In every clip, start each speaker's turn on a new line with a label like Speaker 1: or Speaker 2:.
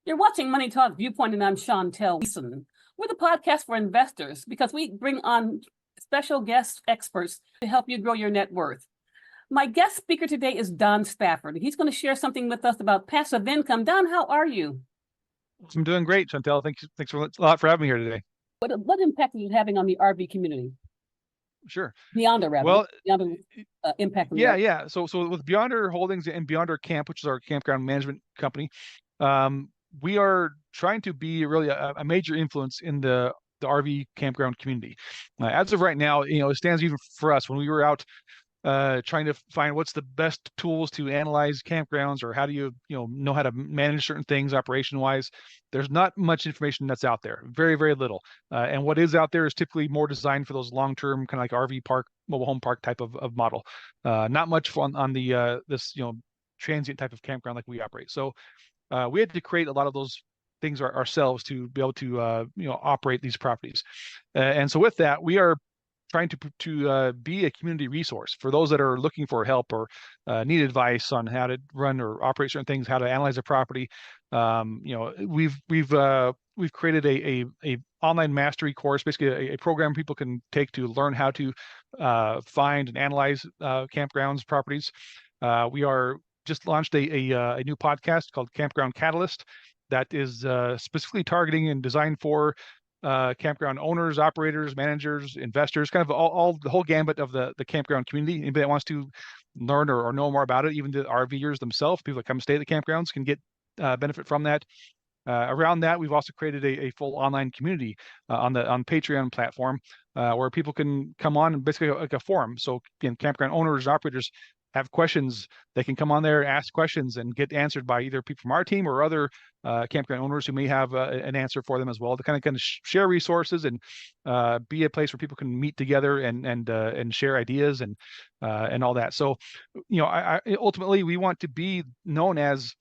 Speaker 1: You're watching Money Talk Viewpoint, and I'm Chantel Wilson. We're the podcast for investors because we bring on special guest experts to help you grow your net worth. My guest speaker today is Don Spafford. He's going to share something with us about passive income. Don, how are you?
Speaker 2: I'm doing great, Chantel. Thanks a lot for having me here today.
Speaker 1: What impact is it having on the RV community?
Speaker 2: Sure.
Speaker 1: Beyonder, rather.
Speaker 2: Well,
Speaker 1: Beyonder impact on the
Speaker 2: yeah,
Speaker 1: RV.
Speaker 2: yeah. So with Beyonder Holdings and Beyonder Camp, which is our campground management company, we are trying to be really a major influence in the RV campground community. As of right now, it stands even for us when we were out trying to find what's the best tools to analyze campgrounds, or how do you know how to manage certain things operation wise. There's not much information that's out there, very, very little. And what is out there is typically more designed for those long-term kind of like RV park, mobile home park type of model. Not much on the this transient type of campground like we operate. So we had to create a lot of those things ourselves to be able to operate these properties. And so with that, we are trying to be a community resource for those that are looking for help or need advice on how to run or operate certain things, how to analyze a property. We've created a online mastery course, basically a program people can take to learn how to find and analyze campgrounds properties. We are just launched a new podcast called Campground Catalyst that is specifically targeting and designed for campground owners, operators, managers, investors, kind of all the whole gambit of the campground community. Anybody that wants to learn or know more about it, even the RVers themselves, people that come stay at the campgrounds can get benefit from that. Around that, we've also created a full online community on Patreon platform where people can come on and basically like a forum. So again, campground owners, operators have questions, they can come on there, ask questions, and get answered by either people from our team or other campground owners who may have an answer for them as well, to kind of share resources and be a place where people can meet together and share ideas and all that. So, I ultimately we want to be known as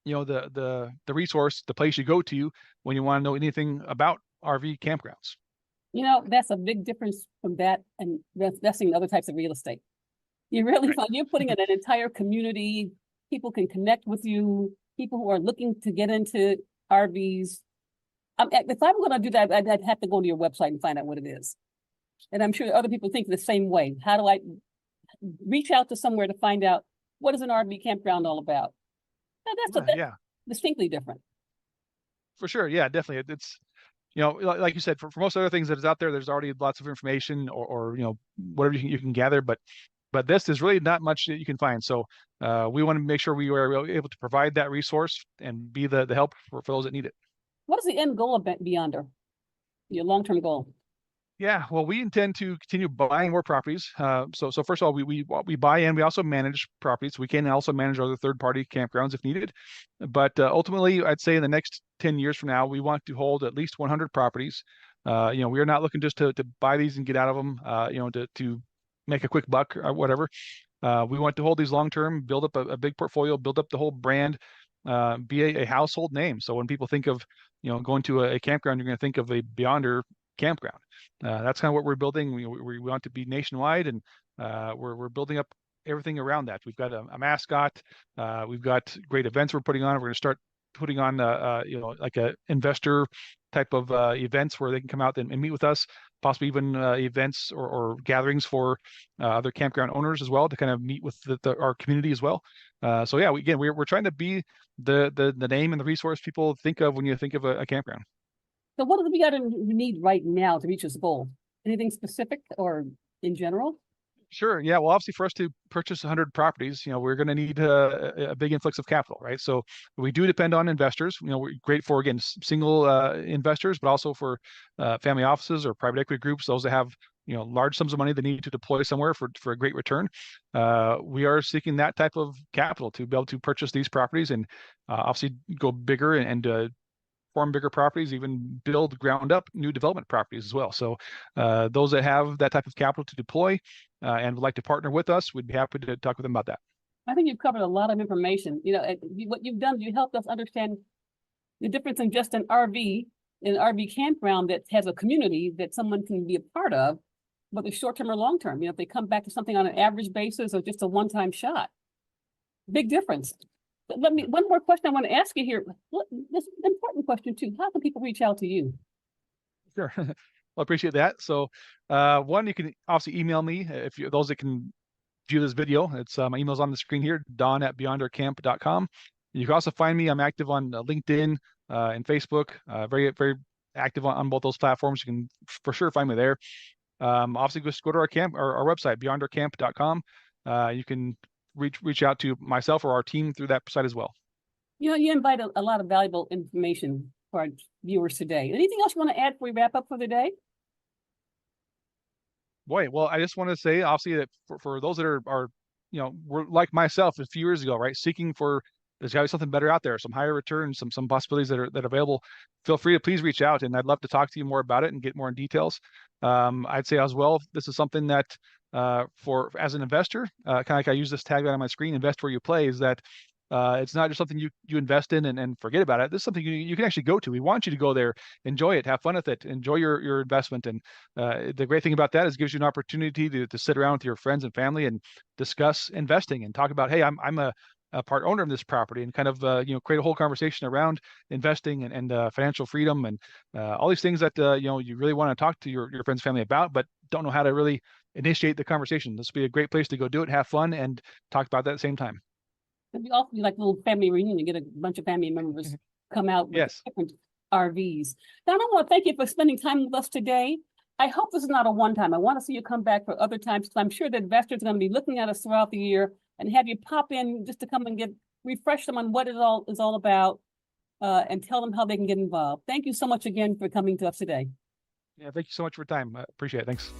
Speaker 2: the resource, the place you go to when you want to know anything about RV campgrounds.
Speaker 1: That's a big difference from that and investing in other types of real estate. You really
Speaker 2: Right.
Speaker 1: find you're putting in an entire community. People can connect with you. People who are looking to get into RVs. If I'm going to do that, I'd have to go to your website and find out what it is. And I'm sure other people think the same way. How do I reach out to somewhere to find out what is an RV campground all about? Now, that's distinctly different.
Speaker 2: For sure. Yeah, definitely. It's, like you said, for most other things that is out there, there's already lots of information or whatever you can gather. But this is really not much that you can find. So we want to make sure we are able to provide that resource and be the help for those that need it.
Speaker 1: What is the end goal of Beyonder? Your long-term goal?
Speaker 2: Yeah, well, we intend to continue buying more properties. So first of all, we buy in. We also manage properties. We can also manage other third-party campgrounds if needed. But ultimately, I'd say in the next 10 years from now, we want to hold at least 100 properties. We are not looking just to buy these and get out of them. To make a quick buck or whatever. We want to hold these long term, build up a big portfolio, build up the whole brand, be a household name. So when people think of going to a campground, you're going to think of a Beyonder campground. That's kind of what we're building. We want to be nationwide, and we're building up everything around that. We've got a mascot. We've got great events we're putting on. We're going to start putting on like a investor type of events where they can come out and meet with us, possibly even events or gatherings for other campground owners as well, to kind of meet with our community as well. So yeah, we're trying to be the name and the resource people think of when you think of a campground.
Speaker 1: So what do we got to need right now to reach this goal? Anything specific or in general?
Speaker 2: Sure. Yeah. Well, obviously, for us to purchase 100 properties, we're going to need a big influx of capital, right? So we do depend on investors. We're great for, again, single investors, but also for family offices or private equity groups, those that have large sums of money they need to deploy somewhere for a great return. We are seeking that type of capital to be able to purchase these properties and obviously go bigger and form bigger properties, even build ground up new development properties as well. So those that have that type of capital to deploy and would like to partner with us, we'd be happy to talk with them about that.
Speaker 1: I think you've covered a lot of information. What you've done, you helped us understand the difference in just an RV campground that has a community that someone can be a part of, whether short-term or long-term. If they come back to something on an average basis or just a one-time shot, big difference. one more question I want to ask you here. This is an important question too. How can people reach out to you?
Speaker 2: Sure. Well, I appreciate that. So, one, you can obviously email me if you those that can view this video. It's my email's on the screen here, don@beyondourcamp.com. You can also find me. I'm active on LinkedIn and Facebook. Very, very active on both those platforms. You can for sure find me there. Obviously, just go to our website, beyondourcamp.com. You can reach out to myself or our team through that site as well.
Speaker 1: You know, you invite a lot of valuable information for our viewers today. Anything else you want to add before we wrap up for the day?
Speaker 2: Boy, well, I just want to say, obviously, that for those that are, were like myself a few years ago, right, seeking for there's got to be something better out there, some higher returns, some possibilities that are available. Feel free to please reach out, and I'd love to talk to you more about it and get more in details. I'd say as well, this is something that for as an investor, kind of like I use this tagline on my screen, invest where you play, is that it's not just something you invest in and forget about it. This is something you can actually go to. We want you to go there, enjoy it, have fun with it, enjoy your investment. And the great thing about that is it gives you an opportunity to sit around with your friends and family and discuss investing and talk about, hey, I'm a part owner of this property, and kind of create a whole conversation around investing and financial freedom and all these things that you really want to talk to your friends, family about, but don't know how to really initiate the conversation. This would be a great place to go do it, have fun, and talk about that at the same time.
Speaker 1: It'd be awfully like a little family reunion, get a bunch of family members come out with
Speaker 2: Yes.
Speaker 1: different RVs. Now, I want to thank you for spending time with us today. I hope this is not a one-time. I want to see you come back for other times, because I'm sure that investors are going to be looking at us throughout the year and have you pop in just to come and refresh them on what it all is all about, and tell them how they can get involved. Thank you so much again for coming to us today.
Speaker 2: Yeah, thank you so much for your time. I appreciate it. Thanks.